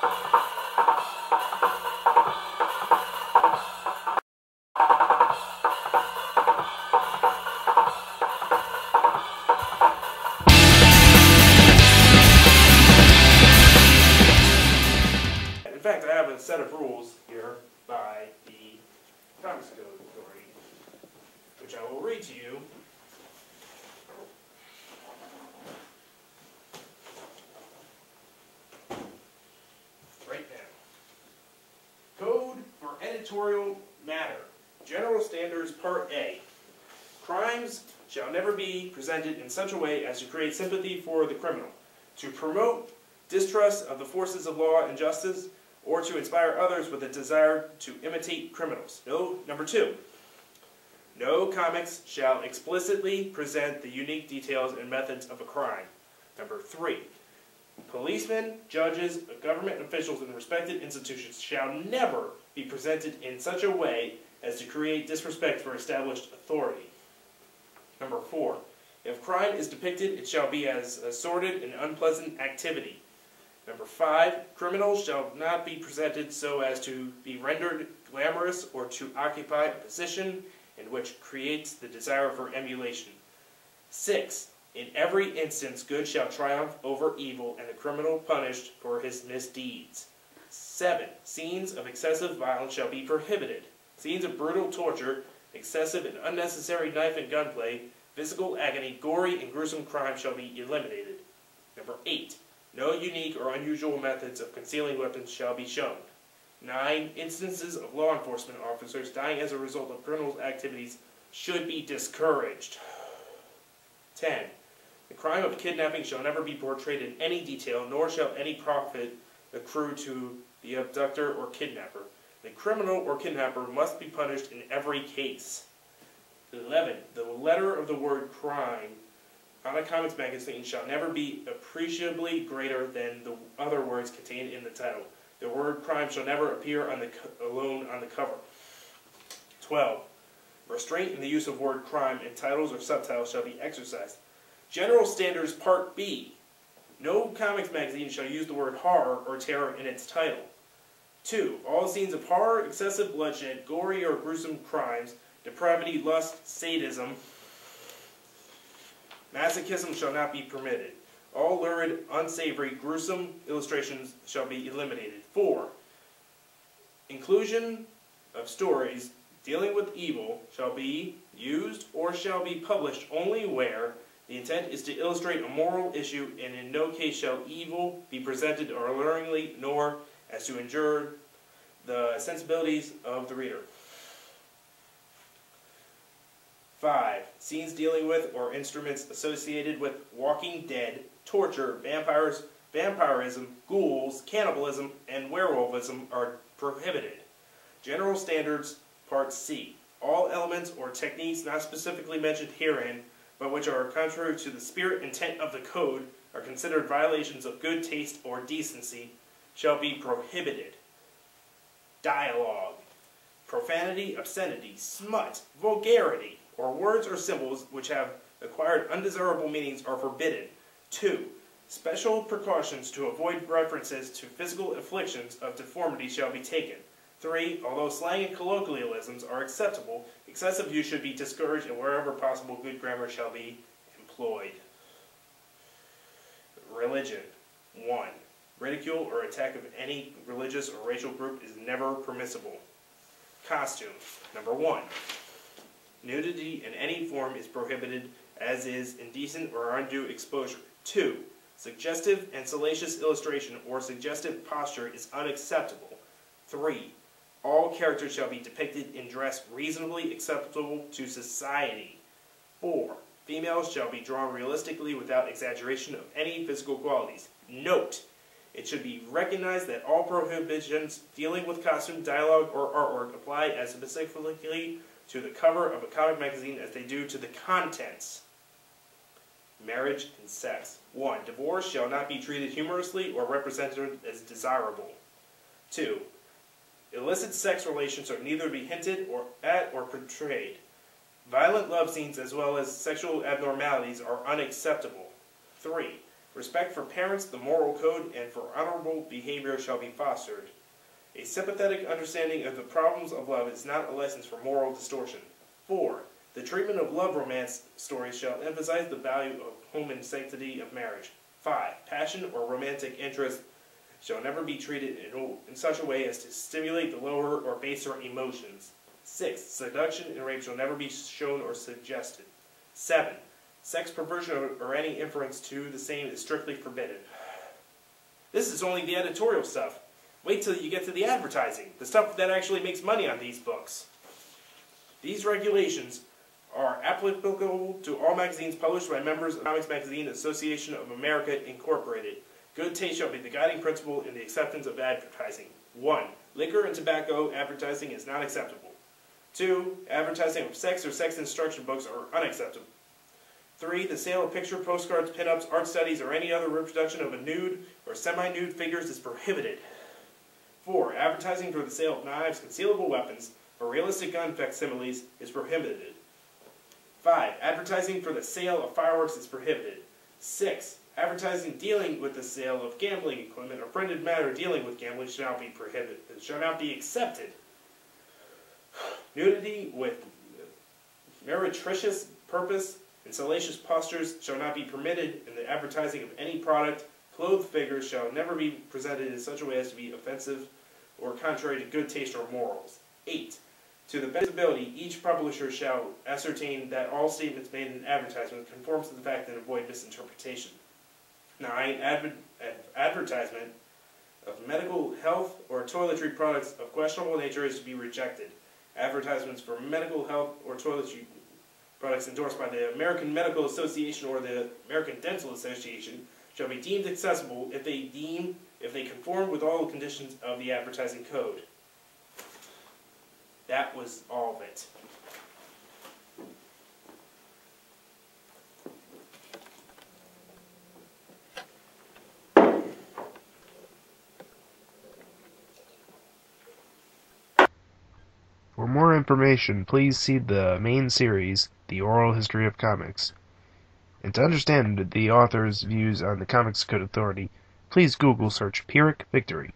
In fact, I have a set of rules here by the Comics Code Authority, which I will read to you. Right now. Code for Editorial Matter. General Standards Part A. Crimes shall never be presented in such a way as to create sympathy for the criminal, to promote distrust of the forces of law and justice, or to inspire others with a desire to imitate criminals. Number 2. No comics shall explicitly present the unique details and methods of a crime. Number 3. Policemen, judges, government officials, and respected institutions shall never be presented in such a way as to create disrespect for established authority. Number 4. If crime is depicted, it shall be as a sordid and unpleasant activity. Number 5. Criminals shall not be presented so as to be rendered glamorous or to occupy a position in which creates the desire for emulation. 6. In every instance, good shall triumph over evil, and the criminal punished for his misdeeds. 7. Scenes of excessive violence shall be prohibited. Scenes of brutal torture, excessive and unnecessary knife and gunplay, physical agony, gory and gruesome crime shall be eliminated. Number 8. No unique or unusual methods of concealing weapons shall be shown. 9. Instances of law enforcement officers dying as a result of criminal activities should be discouraged. 10. The crime of kidnapping shall never be portrayed in any detail, nor shall any profit accrue to the abductor or kidnapper. The criminal or kidnapper must be punished in every case. 11. The letter of the word crime on a comics magazine shall never be appreciably greater than the other words contained in the title. The word crime shall never appear alone on the cover. 12. Restraint in the use of word crime in titles or subtitles shall be exercised. General Standards Part B. No comics magazine shall use the word horror or terror in its title. 2. All scenes of horror, excessive bloodshed, gory or gruesome crimes, depravity, lust, sadism, masochism shall not be permitted. All lurid, unsavory, gruesome illustrations shall be eliminated. 4. Inclusion of stories dealing with evil shall be used or shall be published only where the intent is to illustrate a moral issue, and in no case shall evil be presented or alluringly, nor as to injure the sensibilities of the reader. 5. Scenes dealing with or instruments associated with Walking Dead, torture, vampirism, ghouls, cannibalism, and werewolfism are prohibited. General Standards Part C. All elements or techniques not specifically mentioned herein, but which are contrary to the spirit and intent of the code, are considered violations of good taste or decency, shall be prohibited. Dialogue. Profanity, obscenity, smut, vulgarity, or words or symbols which have acquired undesirable meanings are forbidden. 2. Special precautions to avoid references to physical afflictions of deformity shall be taken. 3. Although slang and colloquialisms are acceptable, excessive use should be discouraged, and wherever possible good grammar shall be employed. Religion. 1. Ridicule or attack of any religious or racial group is never permissible. Costume. Number 1. Nudity in any form is prohibited, as is indecent or undue exposure. 2. Suggestive and salacious illustration or suggestive posture is unacceptable. 3. All characters shall be depicted in dress reasonably acceptable to society. 4. Females shall be drawn realistically without exaggeration of any physical qualities. Note: it should be recognized that all prohibitions dealing with costume, dialogue, or artwork apply as specifically to the cover of a comic magazine as they do to the contents. Marriage and sex. 1. Divorce shall not be treated humorously or represented as desirable. 2. Illicit sex relations are neither to be hinted at or portrayed. Violent love scenes as well as sexual abnormalities are unacceptable. 3. Respect for parents, the moral code, and for honorable behavior shall be fostered. A sympathetic understanding of the problems of love is not a license for moral distortion. 4. The treatment of love romance stories shall emphasize the value of home and sanctity of marriage. 5. Passion or romantic interest shall never be treated in such a way as to stimulate the lower or baser emotions. 6. Seduction and rape shall never be shown or suggested. 7. Sex perversion or any inference to the same is strictly forbidden. This is only the editorial stuff. Wait till you get to the advertising, the stuff that actually makes money on these books. These regulations are applicable to all magazines published by members of the Comics Magazine Association of America, Incorporated. Good taste shall be the guiding principle in the acceptance of advertising. 1. Liquor and tobacco advertising is not acceptable. 2. Advertising of sex or sex instruction books are unacceptable. 3. The sale of picture postcards, pin-ups, art studies, or any other reproduction of a nude or semi-nude figures is prohibited. 4. Advertising for the sale of knives, concealable weapons, or realistic gun facsimiles is prohibited. 5. Advertising for the sale of fireworks is prohibited. 6. Advertising dealing with the sale of gambling equipment or printed matter dealing with gambling shall be prohibited. It shall not be accepted. Nudity with meretricious purpose and salacious postures shall not be permitted in the advertising of any product. Clothed figures shall never be presented in such a way as to be offensive or contrary to good taste or morals. 8. To the best of ability, each publisher shall ascertain that all statements made in an advertisement conform to the fact and avoid misinterpretation. 9. Advertisement of medical, health, or toiletry products of questionable nature is to be rejected. Advertisements for medical, health, or toiletry products endorsed by the American Medical Association or the American Dental Association shall be deemed accessible if they conform with all the conditions of the advertising code. That was all of it. For more information, please see the main series, The Oral History of Comics. And to understand the author's views on the Comics Code Authority, please Google search Pyrrhic Victory.